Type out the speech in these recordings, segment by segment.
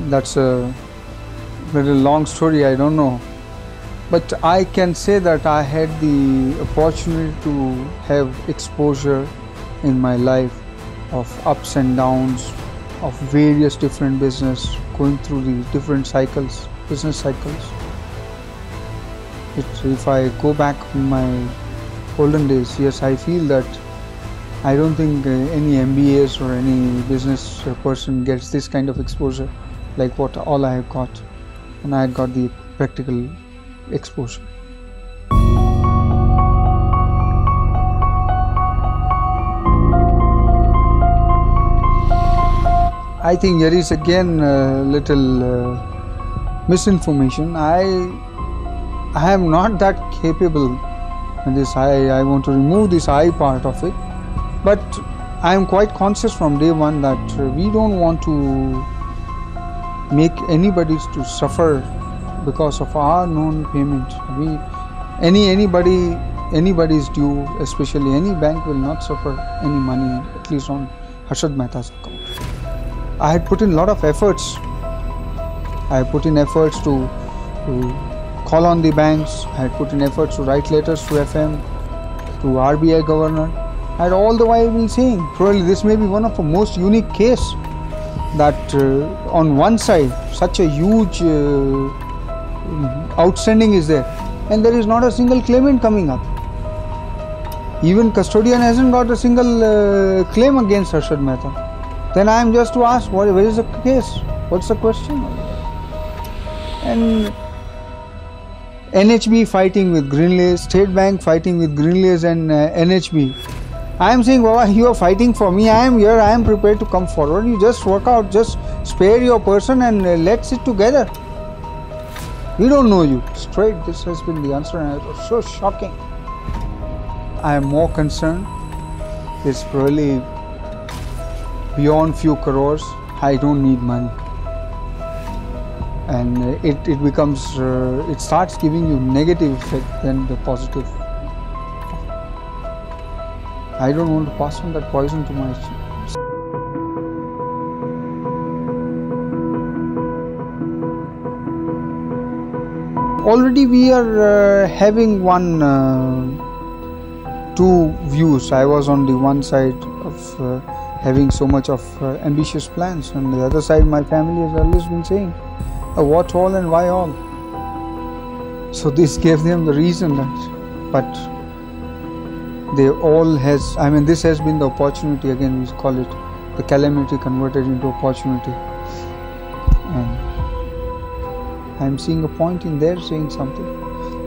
That's a very long story, I don't know. But I can say that I had the opportunity to have exposure in my life of ups and downs of various different business, going through the different cycles, business cycles. If I go back in my olden days, yes, I feel that I don't think any MBAs or any business person gets this kind of exposure like what all I have got, and I had got the practical exposure. I think there is again a little misinformation. I am not that capable in this. I want to remove this I part of it, but I am quite conscious from day one that we don't want to make anybody to suffer because of our non-payment. Anybody's due, especially any bank will not suffer any money, at least on Harshad Mehta's account. I had put in a lot of efforts. I had put in efforts to call on the banks. I had put in efforts to write letters to FM, to RBI governor. I had all the while been saying, probably this may be one of the most unique case that on one side such a huge outstanding is there, and there is not a single claimant coming up. Even custodian hasn't got a single claim against Harshad Mehta. Then I am just to ask, where is the case? What's the question? And NHB fighting with Greenlace, State Bank fighting with Greenlace and NHB. I am saying, Baba, you are fighting for me. I am here. I am prepared to come forward. You just work out, just spare your person and let's sit together. We don't know you. Straight, this has been the answer, and it was so shocking. I am more concerned. It's really beyond few crores. I don't need money. And it becomes, it starts giving you negative effect than the positive. I don't want to pass on that poison to my children. Already we are having two views. I was on the one side of having so much of ambitious plans, and the other side my family has always been saying, what all and why all. So this gave them the reason that, but they all this has been the opportunity. Again, we call it the calamity converted into opportunity, and I'm seeing a point in their saying something,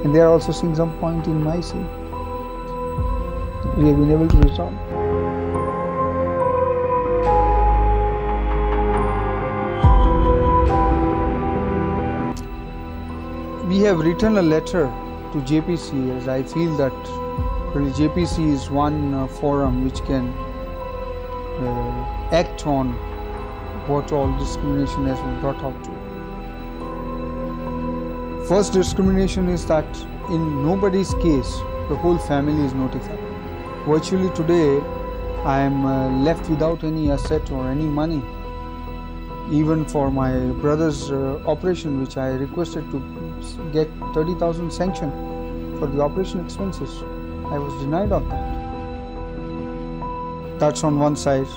and they are also seeing some point in my saying. We have been able to resolve. We have written a letter to JPC, as I feel that really JPC is one forum which can act on what all discrimination has been brought out to. First discrimination is that in nobody's case the whole family is notified. Virtually today I am left without any asset or any money. Even for my brother's operation, which I requested to get 30,000 sanction for the operation expenses, I was denied of that. That's on one side.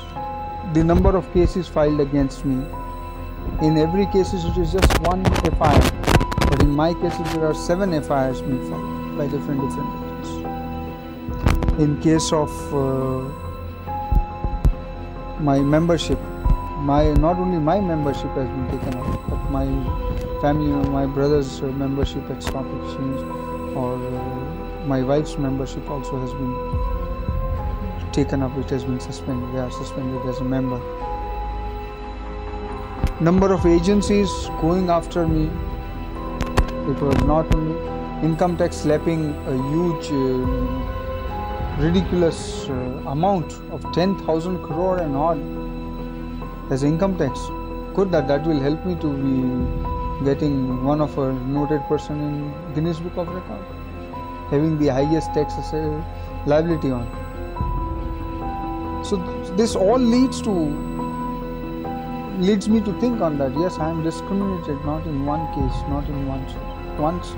The number of cases filed against me, in every case it is just one FIR, but in my cases there are 7 FIRs being filed by different agents. In case of my membership, not only my membership has been taken up, but my family, my brother's membership at Stock Exchange, or my wife's membership also has been taken up. It has been suspended. They are suspended as a member. Number of agencies going after me. It was not only income tax slapping a huge, ridiculous amount of 10,000 crore and odd as income tax. Good, that will help me to be getting one of a noted person in Guinness Book of Record, having the highest tax liability on. So this all leads to leads me to think on that. Yes, I am discriminated, not in one case, not in once.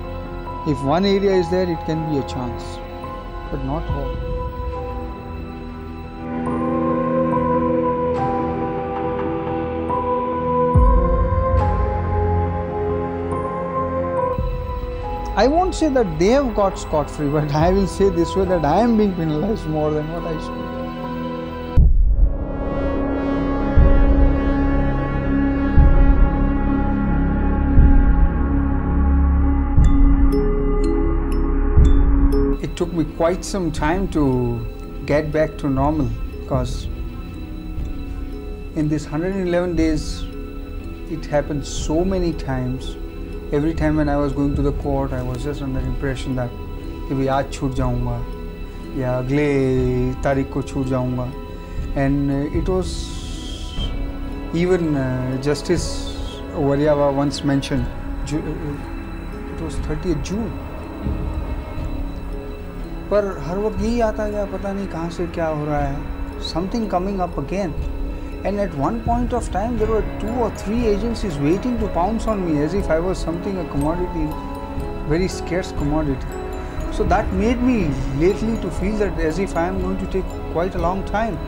If one area is there, it can be a chance, but not all. I won't say that they have got scot-free, but I will say this way, that I am being penalized more than what I should. It took me quite some time to get back to normal, because in this 111 days, it happened so many times. Every time when I was going to the court, I was just under impression that कि आज छूट जाऊँगा या अगले तारीख को छूट जाऊँगा, and it was even Justice Waryava once mentioned it was 30th June. पर हर वक्त यही आता गया, पता नहीं कहाँ से क्या हो रहा है, something coming up again. And at one point of time, there were 2 or 3 agencies waiting to pounce on me as if I was something, a commodity, very scarce commodity. So that made me lately to feel that as if I am going to take quite a long time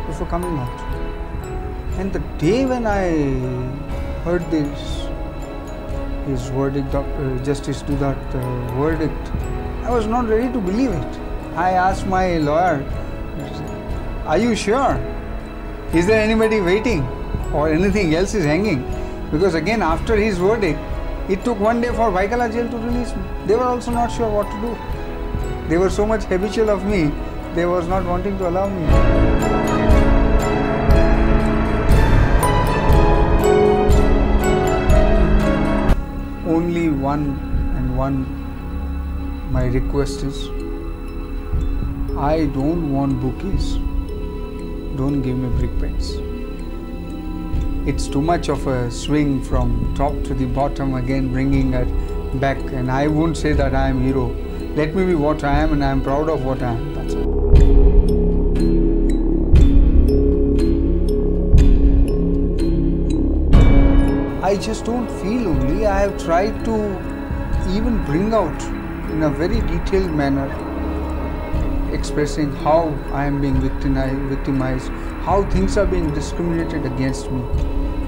before coming out. And the day when I heard his verdict, Justice Dudat verdict, I was not ready to believe it. I asked my lawyer, "Are you sure? Is there anybody waiting or anything else is hanging?" Because again, after his verdict, it took 1 day for Vaikala jail to release me. They were also not sure what to do. They were so much habitual of me, they was not wanting to allow me. Only one my request is, I don't want bouquets. Don't give me brickbats. It's too much of a swing from top to the bottom, again bringing it back, and I won't say that I am hero. Let me be what I am, and I am proud of what I am. That's all. I just don't feel only. I have tried to even bring out in a very detailed manner, expressing how I am being victimized, how things are being discriminated against me.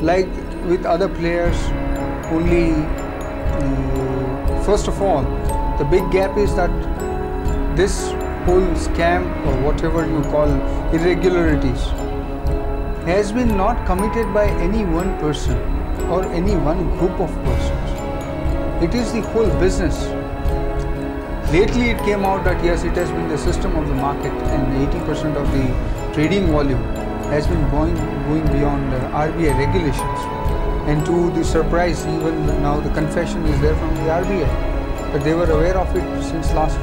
Like with other players, only first of all, the big gap is that this whole scam, or whatever you call irregularities, has been not committed by any one person or any one group of persons. It is the whole business. Lately it came out that yes, it has been the system of the market, and 80% of the trading volume has been going beyond RBI regulations. And to the surprise, even now the confession is there from the RBI, but they were aware of it since last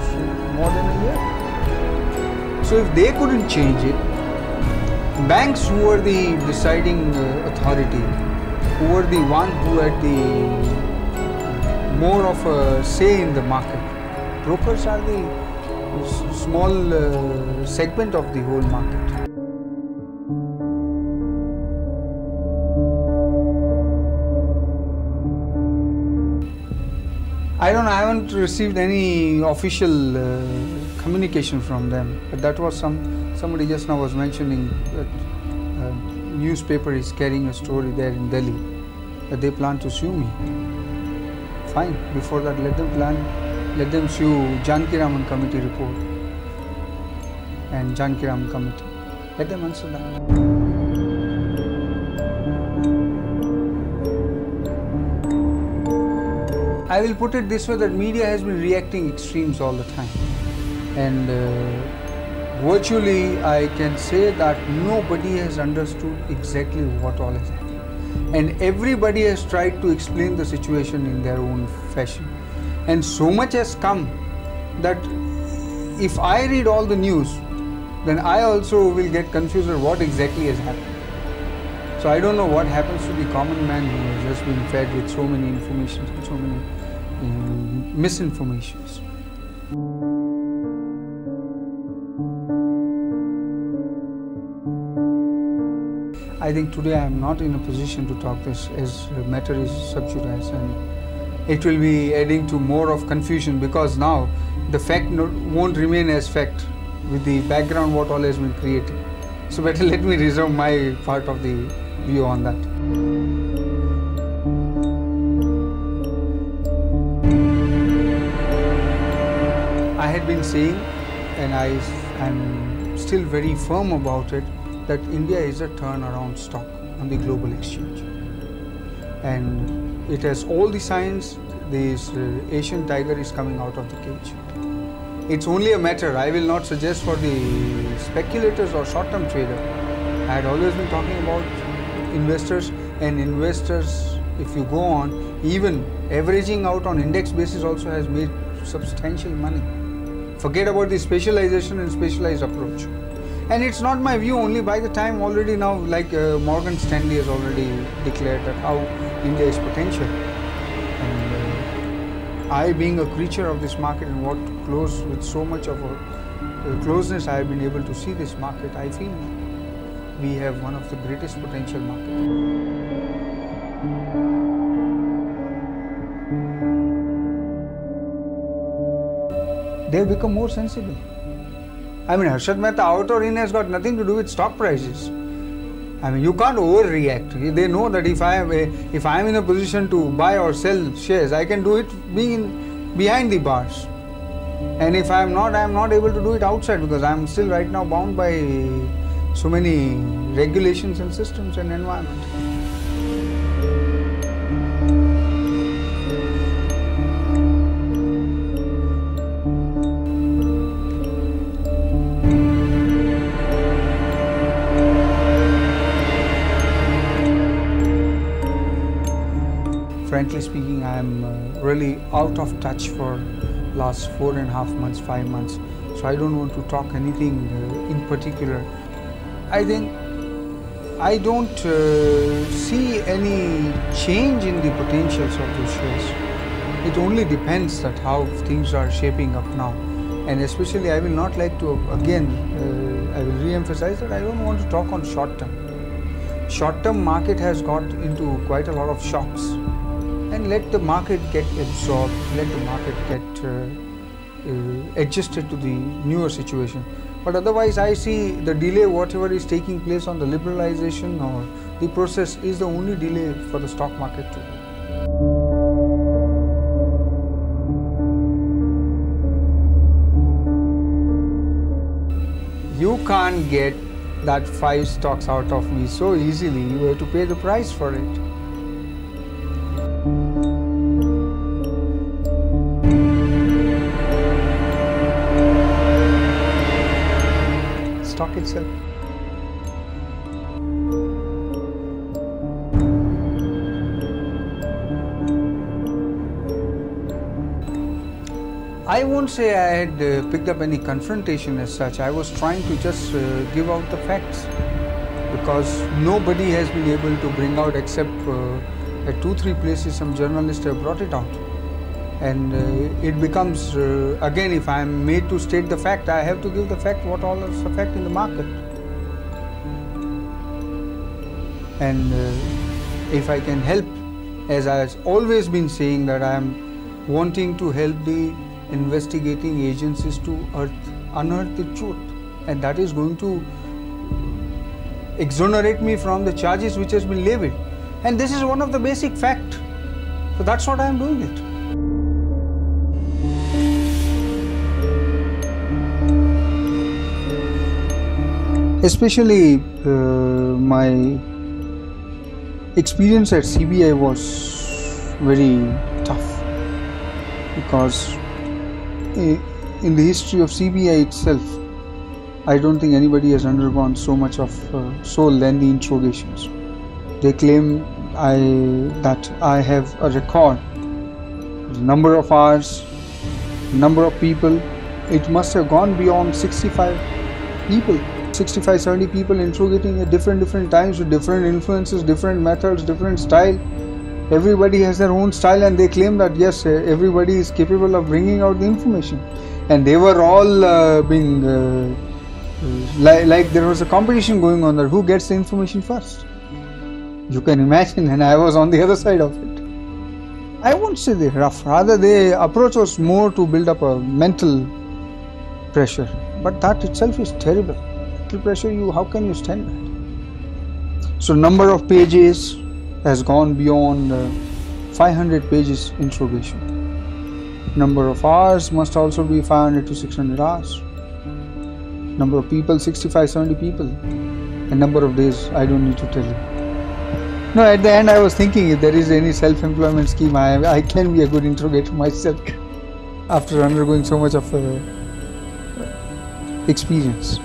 more than a year. So if they couldn't change it, banks, who were the deciding authority, who were the one who had the more of a say in the market, brokers are the small segment of the whole market. I haven't received any official communication from them, but that was somebody just now was mentioning that newspaper is carrying a story there in Delhi that they plan to sue me. Fine, before that let them sue Janaki Raman committee report and Janaki Raman committee. Let them answer that. I will put it this way, that media has been reacting extremes all the time, and virtually I can say that nobody has understood exactly what all has happened, and everybody has tried to explain the situation in their own fashion, and so much has come that if I read all the news, then I also will get confused at what exactly has happened. So I don't know what happens to the common man who has just been fed with so many informations and so many misinformations. I think today I am not in a position to talk this, as the matter is sub judice, and it will be adding to more of confusion, because now the fact won't remain as fact with the background what all has been created. So better let me reserve my part of the view on that. I had been saying, and I am still very firm about it, that India is a turnaround stock on the global exchange, and it has all the signs. This Asian tiger is coming out of the cage. It's only a matter, I will not suggest for the speculators or short-term trader. I had always been talking about investors, and investors, if you go on, even averaging out on index basis also has made substantial money. Forget about the specialization and specialized approach. And it's not my view only. By the time already now, like Morgan Stanley has already declared that how India is potential. And I, being a creature of this market and what close with so much of a closeness I have been able to see this market, I feel we have one of the greatest potential markets. They have become more sensible. I mean, Harshad Mehta out or in has got nothing to do with stock prices. I mean, you can't overreact. They know that if I am in a position to buy or sell shares, I can do it being behind the bars. And if I am not able to do it outside, because I am still right now bound by so many regulations and systems and environment. Frankly speaking, I am really out of touch for last 4.5 months, 5 months. So I don't want to talk anything in particular. I think I don't see any change in the potentials of those shares. It only depends that how things are shaping up now. And especially I will not like to, again, I will re-emphasize that I don't want to talk on short term. Short-term market has got into quite a lot of shocks. And let the market get absorbed, let the market get adjusted to the newer situation. But otherwise I see the delay, whatever is taking place on the liberalization or the process, is the only delay for the stock market too. You can't get that 5 stocks out of me so easily. You have to pay the price for it. Stock itself. I won't say I had picked up any confrontation as such. I was trying to just give out the facts, because nobody has been able to bring out, except at 2-3 places some journalists have brought it out. And it becomes, again, if I am made to state the fact, I have to give the fact what all is the fact in the market. And if I can help, as I have always been saying, that I am wanting to help the investigating agencies to unearth the truth. And that is going to exonerate me from the charges which has been levied. And this is one of the basic facts. So that's what I am doing it. Especially my experience at CBI was very tough, because in the history of CBI itself, I don't think anybody has undergone so much of so lengthy interrogations. They claim that I have a record, number of hours, number of people. It must have gone beyond 65 people. 65-70 people interrogating at different times with different influences, different methods, different style. Everybody has their own style, and they claim that yes, everybody is capable of bringing out the information. And they were all being like there was a competition going on there, who gets the information first. You can imagine, and I was on the other side of it. I won't say they're rough, rather the approach was more to build up a mental pressure. But that itself is terrible. Mental pressure, how can you stand that? So number of pages has gone beyond 500 pages interrogation. Number of hours must also be 500 to 600 hours. Number of people, 65-70 people. And number of days, I don't need to tell you. No, at the end I was thinking if there is any self-employment scheme, I can be a good interrogator myself after undergoing so much of experience.